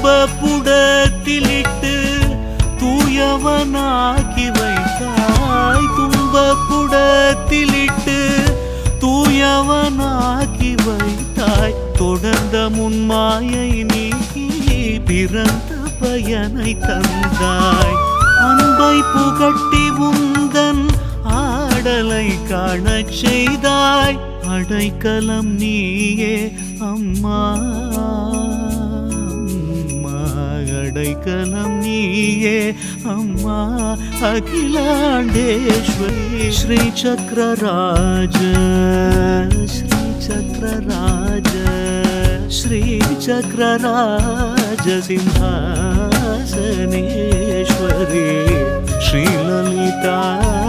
துன்பப்புடத்திலிட்டு தூயவனாக்கி வைத்தாய். துன்பப்புடத்திலிட்டு தூயவனாக்கி வைத்தாய். தொடர்ந்த முன்மாயை நீக்கி பிறந்த பயனை தந்தாய். அன்பை புகட்டி உந்தன் ஆடலை காணச் செய்தாய். அடைக்கலம் நீயே அம்மா, அடைக்கலம் நீயே அம்மா. அகிலாண்டேஸ்வரி ஸ்ரீ சக்கரராஜ, ஸ்ரீ சக்கரராஜ, ஸ்ரீ சக்கரராஜ சிம்ஹாசனேஸ்வரி ஸ்ரீ லலிதாம்பிகையே